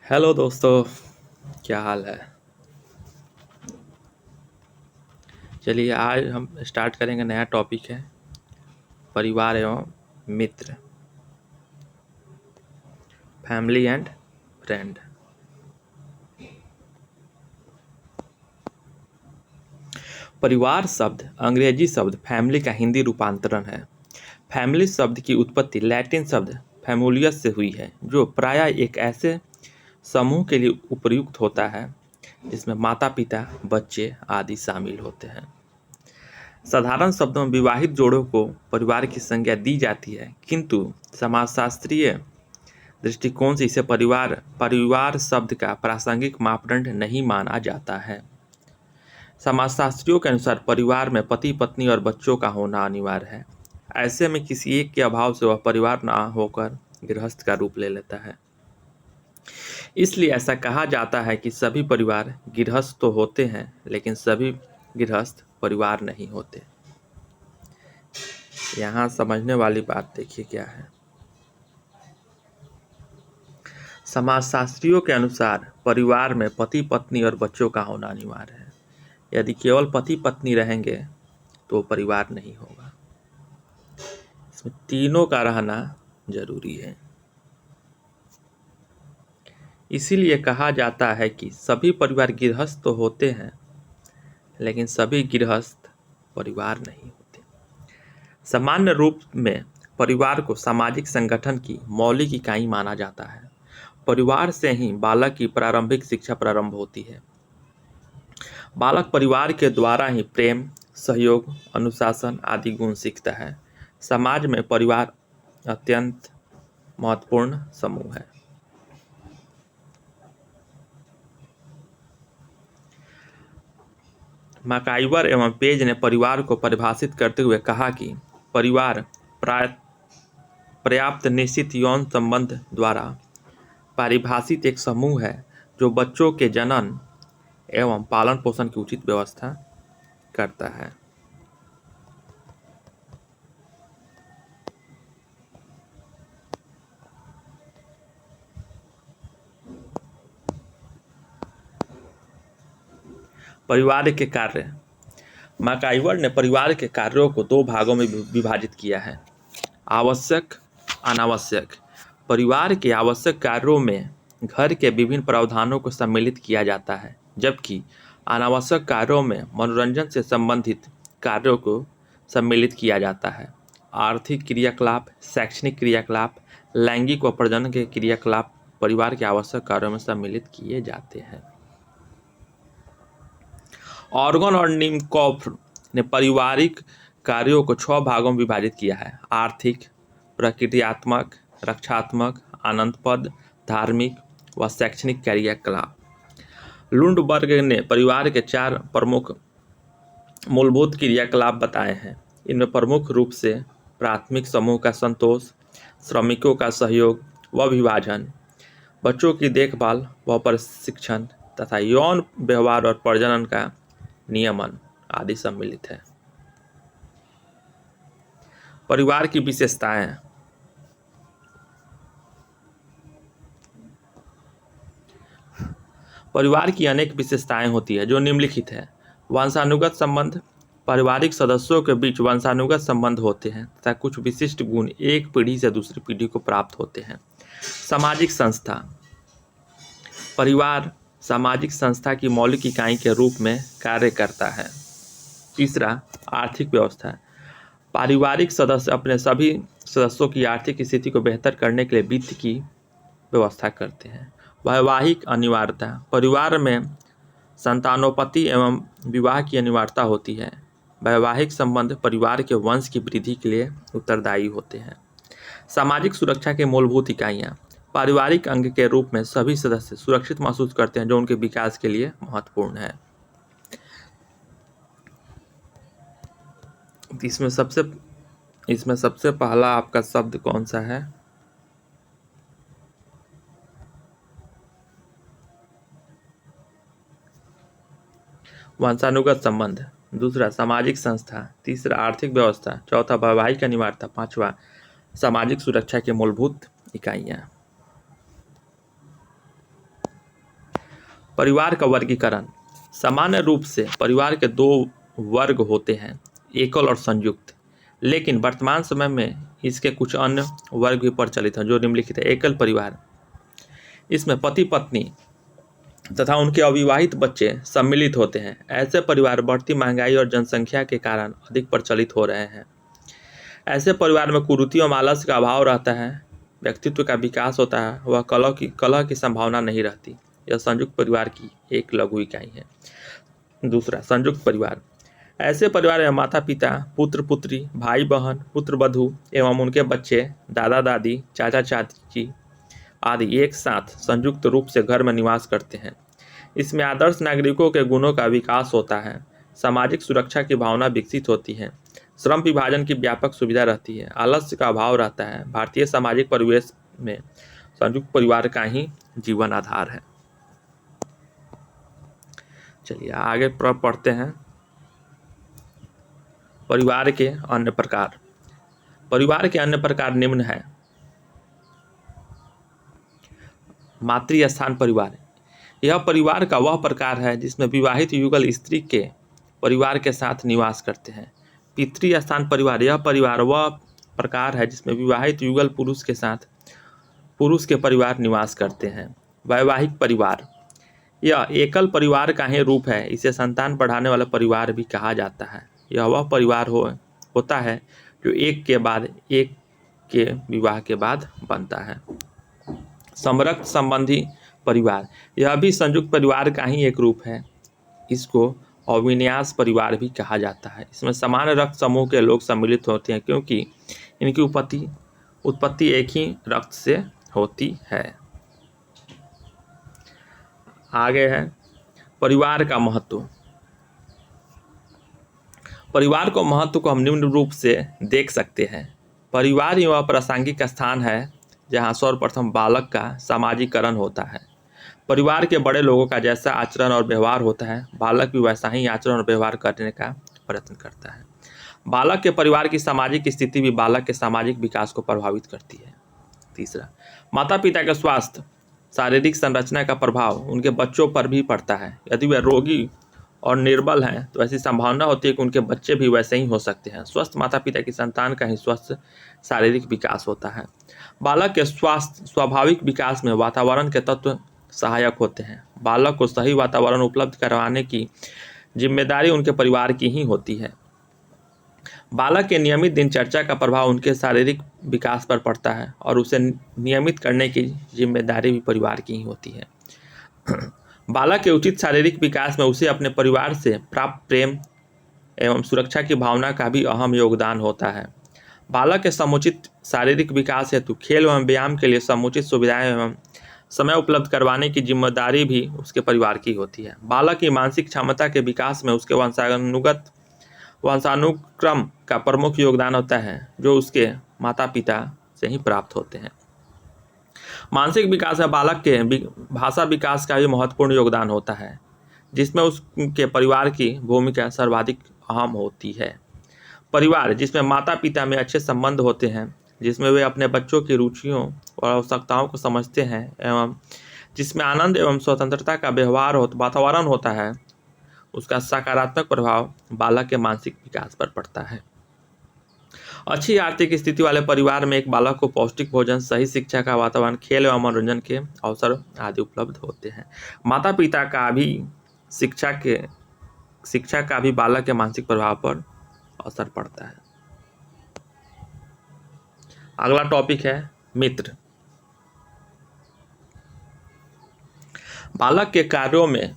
Hello दोस्तों, क्या हाल है। चलिए आज हम स्टार्ट करेंगे। नया टॉपिक है परिवार एवं मित्र, फैमिली एंड फ्रेंड। परिवार शब्द अंग्रेजी शब्द फैमिली का हिंदी रूपांतरण है। फैमिली शब्द की उत्पत्ति लैटिन शब्द फैमुलियस से हुई है, जो प्रायः एक ऐसे समूह के लिए उपयुक्त होता है जिसमें माता पिता बच्चे आदि शामिल होते हैं। साधारण शब्दों में विवाहित जोड़ों को परिवार की संज्ञा दी जाती है, किंतु समाजशास्त्रीय दृष्टिकोण से इसे परिवार परिवार शब्द का प्रासंगिक मापदंड नहीं माना जाता है। समाजशास्त्रियों के अनुसार परिवार में पति पत्नी और बच्चों का होना अनिवार्य है। ऐसे में किसी एक के अभाव से वह परिवार ना होकर गृहस्थ का रूप ले लेता है। इसलिए ऐसा कहा जाता है कि सभी परिवार गृहस्थ तो होते हैं, लेकिन सभी गृहस्थ परिवार नहीं होते। यहाँ समझने वाली बात देखिए क्या है। समाजशास्त्रियों के अनुसार परिवार में पति पत्नी और बच्चों का होना अनिवार्य है। यदि केवल पति पत्नी रहेंगे तो परिवार नहीं होगा। इसमें तीनों का रहना जरूरी है। इसीलिए कहा जाता है कि सभी परिवार गृहस्थ तो होते हैं, लेकिन सभी गृहस्थ परिवार नहीं होते। सामान्य रूप में परिवार को सामाजिक संगठन की मौलिक इकाई माना जाता है। परिवार से ही बालक की प्रारंभिक शिक्षा प्रारंभ होती है। बालक परिवार के द्वारा ही प्रेम, सहयोग, अनुशासन आदि गुण सीखता है। समाज में परिवार अत्यंत महत्वपूर्ण समूह है। मैकाइवर एवं पेज ने परिवार को परिभाषित करते हुए कहा कि परिवार पर्याप्त निश्चित यौन संबंध द्वारा परिभाषित एक समूह है जो बच्चों के जनन एवं पालन पोषण की उचित व्यवस्था करता है। परिवार के कार्य। मैकाइवर ने परिवार के कार्यों को दो भागों में विभाजित किया है, आवश्यक, अनावश्यक। परिवार के आवश्यक कार्यों में घर के विभिन्न प्रावधानों को सम्मिलित किया जाता है, जबकि अनावश्यक कार्यों में मनोरंजन से संबंधित कार्यों को सम्मिलित किया जाता है। आर्थिक क्रियाकलाप, शैक्षणिक क्रियाकलाप, लैंगिक व प्रजनन के क्रियाकलाप परिवार के आवश्यक कार्यों में सम्मिलित किए जाते हैं। ऑर्गन और निमकॉफ ने पारिवारिक कार्यों को 6 भागों में विभाजित किया है, आर्थिक, प्रकृतियात्मक, रक्षात्मक, आनंदप्रद, धार्मिक व शैक्षणिक क्रियाकलाप। लुंडबर्ग ने परिवार के 4 प्रमुख मूलभूत क्रियाकलाप बताए हैं। इनमें प्रमुख रूप से प्राथमिक समूह का संतोष, श्रमिकों का सहयोग व विभाजन, बच्चों की देखभाल व प्रशिक्षण तथा यौन व्यवहार और प्रजनन का नियमन आदि सम्मिलित है। परिवार की विशेषताएं। परिवार की अनेक विशेषताएं होती है जो निम्नलिखित है। वंशानुगत संबंध। पारिवारिक सदस्यों के बीच वंशानुगत संबंध होते हैं तथा कुछ विशिष्ट गुण एक पीढ़ी से दूसरी पीढ़ी को प्राप्त होते हैं। सामाजिक संस्था। परिवार सामाजिक संस्था की मौलिक इकाई के रूप में कार्य करता है। तीसरा, आर्थिक व्यवस्था। पारिवारिक सदस्य अपने सभी सदस्यों की आर्थिक स्थिति को बेहतर करने के लिए वित्त की व्यवस्था करते हैं। वैवाहिक अनिवार्यता। परिवार में संतानोत्पत्ति एवं विवाह की अनिवार्यता होती है। वैवाहिक संबंध परिवार के वंश की वृद्धि के लिए उत्तरदायी होते हैं। सामाजिक सुरक्षा के मूलभूत इकाइयाँ। पारिवारिक अंग के रूप में सभी सदस्य सुरक्षित महसूस करते हैं, जो उनके विकास के लिए महत्वपूर्ण है। इसमें सबसे पहला आपका शब्द कौन सा है? वंशानुगत संबंध। दूसरा, सामाजिक संस्था। तीसरा, आर्थिक व्यवस्था। चौथा, वैवाहिक अनिवार्यता। पांचवा, सामाजिक सुरक्षा के मूलभूत इकाइयाँ। परिवार का वर्गीकरण। सामान्य रूप से परिवार के दो वर्ग होते हैं, एकल और संयुक्त, लेकिन वर्तमान समय में इसके कुछ अन्य वर्ग भी प्रचलित हैं जो निम्नलिखित है। एकल परिवार, इसमें पति पत्नी तथा उनके अविवाहित बच्चे सम्मिलित होते हैं। ऐसे परिवार बढ़ती महंगाई और जनसंख्या के कारण अधिक प्रचलित हो रहे हैं। ऐसे परिवार में कुरीति और आलस्य का अभाव रहता है, व्यक्तित्व का विकास होता है, वह कलह की संभावना नहीं रहती। यह संयुक्त परिवार की एक लघु इकाई है। दूसरा, संयुक्त परिवार। ऐसे परिवार में माता पिता, पुत्र पुत्री, भाई बहन, पुत्र वधू एवं उनके बच्चे, दादा दादी, चाचा चाची आदि एक साथ संयुक्त रूप से घर में निवास करते हैं। इसमें आदर्श नागरिकों के गुणों का विकास होता है, सामाजिक सुरक्षा की भावना विकसित होती है, श्रम विभाजन की व्यापक सुविधा रहती है, आलस्य का अभाव रहता है। भारतीय सामाजिक परिवेश में संयुक्त परिवार का ही जीवन आधार है। चलिए आगे पढ़ते हैं। परिवार के अन्य प्रकार। परिवार के अन्य प्रकार निम्न है। मातृस्थान परिवार। यह परिवार का वह प्रकार है जिसमें विवाहित युगल स्त्री के परिवार के साथ निवास करते हैं। पितृस्थान परिवार। यह परिवार वह प्रकार है जिसमें विवाहित युगल पुरुष के साथ पुरुष के परिवार निवास करते हैं। वैवाहिक परिवार। यह एकल परिवार का ही रूप है, इसे संतान बढ़ाने वाला परिवार भी कहा जाता है। यह वह परिवार होता है जो एक के बाद एक के विवाह के बाद बनता है। समरक्त संबंधी परिवार। यह भी संयुक्त परिवार का ही एक रूप है, इसको अविन्यास परिवार भी कहा जाता है। इसमें समान रक्त समूह के लोग सम्मिलित होते हैं क्योंकि इनकी उत्पत्ति एक ही रक्त से होती है। आगे है परिवार का महत्व। परिवार को महत्व को हम निम्न रूप से देख सकते हैं। परिवार ही वह प्रासंगिक स्थान है जहाँ सर्वप्रथम बालक का सामाजिकरण होता है। परिवार के बड़े लोगों का जैसा आचरण और व्यवहार होता है, बालक भी वैसा ही आचरण और व्यवहार करने का प्रयत्न करता है। बालक के परिवार की सामाजिक स्थिति भी बालक के सामाजिक विकास को प्रभावित करती है। तीसरा, माता पिता के स्वास्थ्य, शारीरिक संरचना का प्रभाव उनके बच्चों पर भी पड़ता है। यदि वे रोगी और निर्बल हैं तो ऐसी संभावना होती है कि उनके बच्चे भी वैसे ही हो सकते हैं। स्वस्थ माता पिता की संतान का ही स्वस्थ शारीरिक विकास होता है। बालक के स्वाभाविक विकास में वातावरण के तत्व सहायक होते हैं। बालक को सही वातावरण उपलब्ध करवाने की जिम्मेदारी उनके परिवार की ही होती है। बालक के नियमित दिनचर्या का प्रभाव उनके शारीरिक विकास पर पड़ता है और उसे नियमित करने की जिम्मेदारी भी परिवार की ही होती है। बालक के उचित शारीरिक विकास में उसे अपने परिवार से प्राप्त प्रेम एवं सुरक्षा की भावना का भी अहम योगदान होता है। बालक के समुचित शारीरिक विकास हेतु खेल एवं व्यायाम के लिए समुचित सुविधाएं एवं समय उपलब्ध करवाने की जिम्मेदारी भी उसके परिवार की होती है। बालक की मानसिक क्षमता के विकास में उसके वंशानुक्रम का प्रमुख योगदान होता है जो उसके माता पिता से ही प्राप्त होते हैं। मानसिक विकास में बालक के भाषा विकास का भी महत्वपूर्ण योगदान होता है, जिसमें उसके परिवार की भूमिका सर्वाधिक अहम होती है। परिवार जिसमें माता पिता में अच्छे संबंध होते हैं, जिसमें वे अपने बच्चों की रुचियों और आवश्यकताओं को समझते हैं एवं जिसमें आनंद एवं स्वतंत्रता का वातावरण होता है, उसका सकारात्मक प्रभाव बालक के मानसिक विकास पर पड़ता है। अच्छी आर्थिक स्थिति वाले परिवार में एक बालक को पौष्टिक भोजन, सही शिक्षा का वातावरण, खेल एवं मनोरंजन के अवसर आदि उपलब्ध होते हैं। माता पिता का भी शिक्षा का भी बालक के मानसिक प्रभाव पर असर पड़ता है। अगला टॉपिक है मित्र। बालक के कार्यों में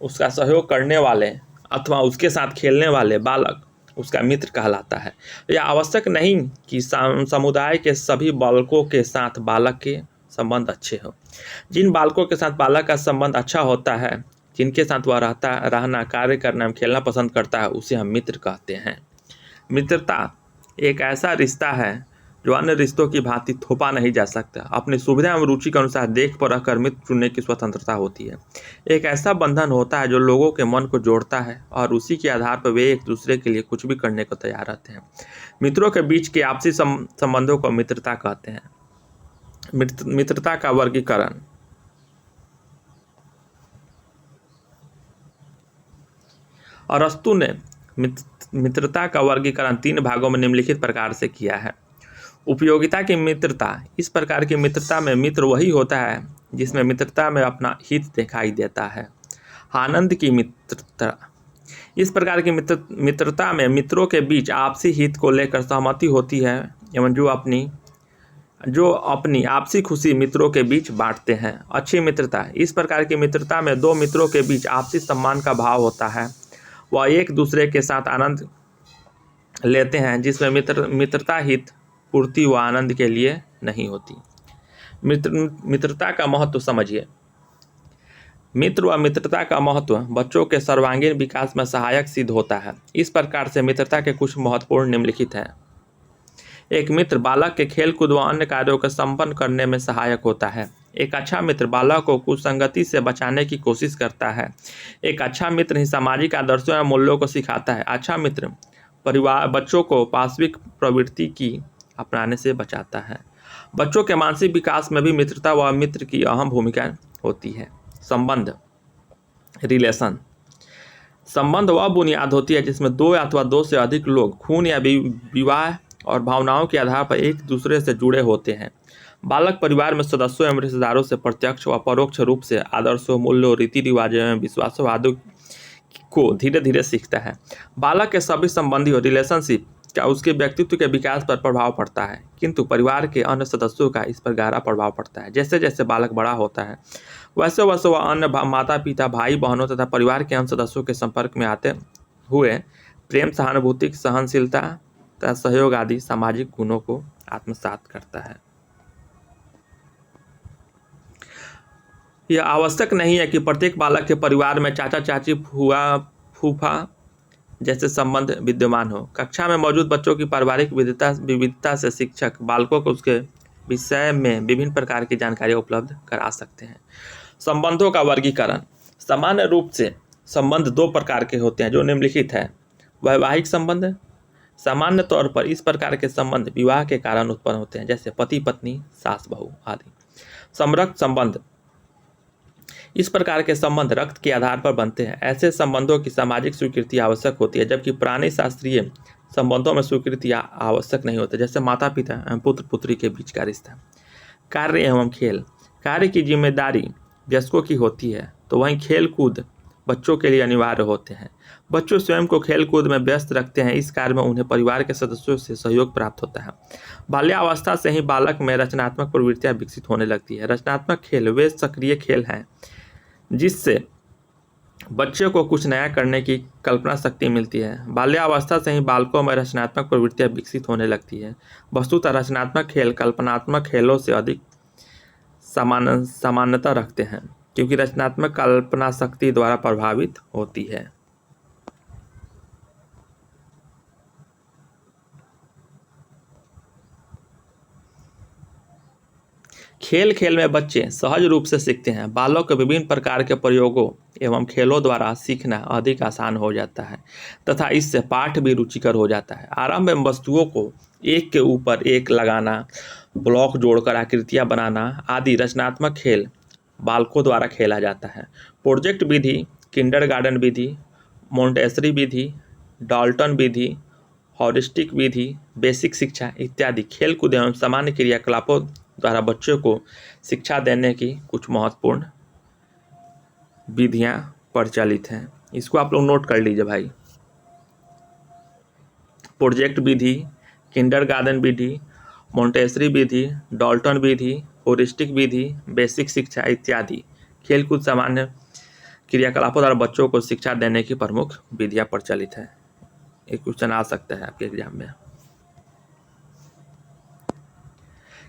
उसका सहयोग करने वाले अथवा उसके साथ खेलने वाले बालक उसका मित्र कहलाता है। यह आवश्यक नहीं कि समुदाय के सभी बालकों के साथ बालक के संबंध अच्छे हो। जिन बालकों के साथ बालक का संबंध अच्छा होता है, जिनके साथ वह रहना, कार्य करना, खेलना पसंद करता है, उसे हम मित्र कहते हैं। मित्रता एक ऐसा रिश्ता है जो अन्य रिश्तों की भांति थोपा नहीं जा सकता। अपनी सुविधा एवं रुचि के अनुसार देख परख कर मित्र चुनने की स्वतंत्रता होती है। एक ऐसा बंधन होता है जो लोगों के मन को जोड़ता है और उसी के आधार पर वे एक दूसरे के लिए कुछ भी करने को तैयार रहते हैं। मित्रों के बीच के आपसी संबंधों को मित्रता कहते हैं। मित्रता का वर्गीकरण। अरस्तु ने मित्रता का वर्गीकरण 3 भागों में निम्नलिखित प्रकार से किया है। उपयोगिता की मित्रता। इस प्रकार की मित्रता में मित्र वही होता है जिसमें मित्रता में अपना हित दिखाई देता है। आनंद की मित्रता। इस प्रकार की मित्रता में मित्रों के बीच आपसी हित को लेकर सहमति होती है एवं जो अपनी आपसी खुशी मित्रों के बीच बांटते हैं। अच्छी मित्रता। इस प्रकार की मित्रता में दो मित्रों के बीच आपसी सम्मान का भाव होता है। वह एक दूसरे के साथ आनंद लेते हैं जिसमें मित्रता हित पूर्ति व आनंद के लिए नहीं होती। मित्रता का महत्व समझिए। मित्र व मित्रता का महत्व बच्चों के सर्वांगीण विकास में सहायक सिद्ध होता है। इस प्रकार से मित्रता के कुछ महत्वपूर्ण निम्नलिखित हैं। एक मित्र बालक के खेल कूद व अन्य कार्यों को संपन्न करने में सहायक होता है। एक अच्छा मित्र बालक को कुसंगति से बचाने की कोशिश करता है। एक अच्छा मित्र ही सामाजिक आदर्शों एवं मूल्यों को सिखाता है। अच्छा मित्र बच्चों को पाशविक प्रवृत्ति की अपनाने से बचाता है। बच्चों के मानसिक विकास में भी मित्रता व मित्र की अहम भूमिका होती है। संबंध, रिलेशन। संबंध वह बुनियाद होती है जिसमें दो अथवा दो से अधिक लोग खून या विवाह और भावनाओं के आधार पर एक दूसरे से जुड़े होते हैं। बालक परिवार में सदस्यों एवं रिश्तेदारों से प्रत्यक्ष व परोक्ष रूप से आदर्शों, मूल्यों, रीति रिवाजों एवं विश्वासों आदि को धीरे धीरे सीखता है। बालक के सभी संबंधी और रिलेशनशिप का उसके व्यक्तित्व के विकास पर प्रभाव पड़ता है, किंतु परिवार के अन्य सदस्यों का इस पर गहरा प्रभाव पड़ता है। जैसे जैसे बालक बड़ा होता है वैसे वैसे वह अन्य माता पिता, भाई बहनों तथा परिवार के अन्य सदस्यों के संपर्क में आते हुए प्रेम, सहानुभूति, सहनशीलता तथा सहयोग आदि सामाजिक गुणों को आत्मसात करता है। यह आवश्यक नहीं है कि प्रत्येक बालक के परिवार में चाचा चाची, फूआ फूफा जैसे संबंध विद्यमान हो। कक्षा में मौजूद बच्चों की पारिवारिक विविधता से शिक्षक बालकों को उसके विषय में विभिन्न प्रकार की जानकारी उपलब्ध करा सकते हैं। संबंधों का वर्गीकरण। सामान्य रूप से संबंध दो प्रकार के होते हैं जो निम्नलिखित है। वैवाहिक संबंध। सामान्य तौर पर इस प्रकार के संबंध विवाह के कारण उत्पन्न होते हैं, जैसे पति पत्नी, सास बहू आदि। समरक्त संबंध। इस प्रकार के संबंध रक्त के आधार पर बनते हैं। ऐसे संबंधों की सामाजिक स्वीकृति आवश्यक होती है, जबकि पुराने शास्त्रीय संबंधों में स्वीकृति आवश्यक नहीं होती, जैसे माता पिता एवं पुत्र पुत्री के बीच का रिश्ता। कार्य एवं खेल। कार्य की जिम्मेदारी वयस्कों की होती है, तो वहीं खेल कूद बच्चों के लिए अनिवार्य होते हैं। बच्चों स्वयं को खेल कूद में व्यस्त रखते हैं। इस कार्य में उन्हें परिवार के सदस्यों से सहयोग प्राप्त होता है। बाल्यावस्था से ही बालक में रचनात्मक प्रवृत्तियां विकसित होने लगती है। रचनात्मक खेल वे सक्रिय खेल हैं जिससे बच्चे को कुछ नया करने की कल्पना शक्ति मिलती है। बाल्यावस्था से ही बालकों में रचनात्मक प्रवृत्तियां विकसित होने लगती है। वस्तुतः रचनात्मक खेल कल्पनात्मक खेलों से अधिक समानता रखते हैं, क्योंकि रचनात्मक कल्पना शक्ति द्वारा प्रभावित होती है। खेल खेल में बच्चे सहज रूप से सीखते हैं। बालक को विभिन्न प्रकार के प्रयोगों एवं खेलों द्वारा सीखना अधिक आसान हो जाता है तथा इससे पाठ भी रुचिकर हो जाता है। आरंभ में वस्तुओं को एक के ऊपर एक लगाना, ब्लॉक जोड़कर आकृतियां बनाना आदि रचनात्मक खेल बालकों द्वारा खेला जाता है। प्रोजेक्ट विधि, किंडरगार्टन विधि, मोंटेसरी विधि, डाल्टन विधि, हॉरिस्टिक विधि, बेसिक शिक्षा इत्यादि खेलकूद एवं सामान्य क्रियाकलापों द्वारा बच्चों को शिक्षा देने की कुछ महत्वपूर्ण विधियां प्रचलित हैं। इसको आप लोग नोट कर लीजिए भाई। प्रोजेक्ट विधि, किंडरगार्टन विधि, मोंटेसरी विधि, डाल्टन विधि, हॉरिस्टिक विधि, बेसिक शिक्षा इत्यादि खेलकूद सामान्य क्रियाकलापों द्वारा बच्चों को शिक्षा देने की प्रमुख विधियां प्रचलित है। एक क्वेश्चन आ सकता है आपके एग्जाम में।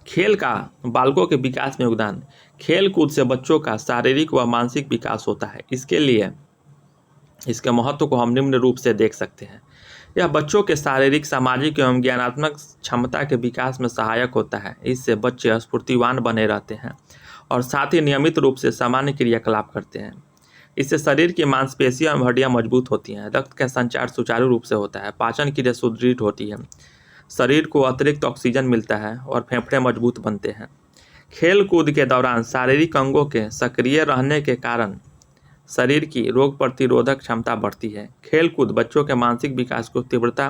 खेल का बालकों के विकास में योगदान। खेल कूद से बच्चों का शारीरिक व मानसिक विकास होता है। इसके लिए इसके महत्व को हम निम्न रूप से देख सकते हैं। यह बच्चों के शारीरिक, सामाजिक एवं ज्ञानात्मक क्षमता के विकास में सहायक होता है। इससे बच्चे स्फूर्तिवान बने रहते हैं और साथ ही नियमित रूप से सामान्य क्रियाकलाप करते हैं। इससे शरीर की मांसपेशियां एवं हड्डियां मजबूत होती हैं, रक्त का संचार सुचारू रूप से होता है, पाचन क्रिया सुदृढ़ होती है, शरीर को अतिरिक्त ऑक्सीजन मिलता है और फेफड़े मजबूत बनते हैं। खेल कूद के दौरान शारीरिक अंगों के सक्रिय रहने के कारण शरीर की रोग प्रतिरोधक क्षमता बढ़ती है। खेलकूद बच्चों के मानसिक विकास को तीव्रता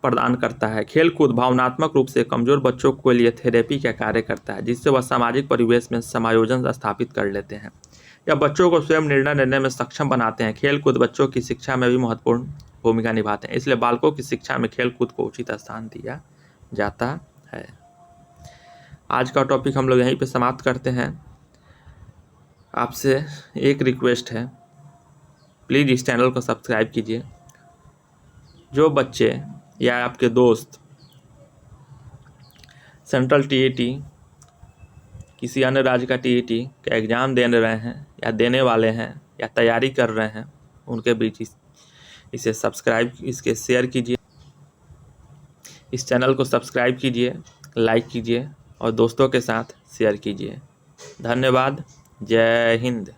प्रदान करता है। खेलकूद भावनात्मक रूप से कमजोर बच्चों के लिए थेरेपी का कार्य करता है, जिससे वह सामाजिक परिवेश में समायोजन स्थापित कर लेते हैं या बच्चों को स्वयं निर्णय लेने में सक्षम बनाते हैं। खेलकूद बच्चों की शिक्षा में भी महत्वपूर्ण भूमिका निभाते हैं, इसलिए बालकों की शिक्षा में खेलकूद को उचित स्थान दिया जाता है। आज का टॉपिक हम लोग यहीं पे समाप्त करते हैं। आपसे एक रिक्वेस्ट है, प्लीज़ इस चैनल को सब्सक्राइब कीजिए। जो बच्चे या आपके दोस्त सेंट्रल टीईटी, किसी अन्य राज्य का टीईटी का एग्ज़ाम देने रहे हैं या देने वाले हैं या तैयारी कर रहे हैं, उनके बीच इसे सब्सक्राइब, इसके शेयर कीजिए। इस चैनल को सब्सक्राइब कीजिए, लाइक कीजिए और दोस्तों के साथ शेयर कीजिए। धन्यवाद। जय हिंद।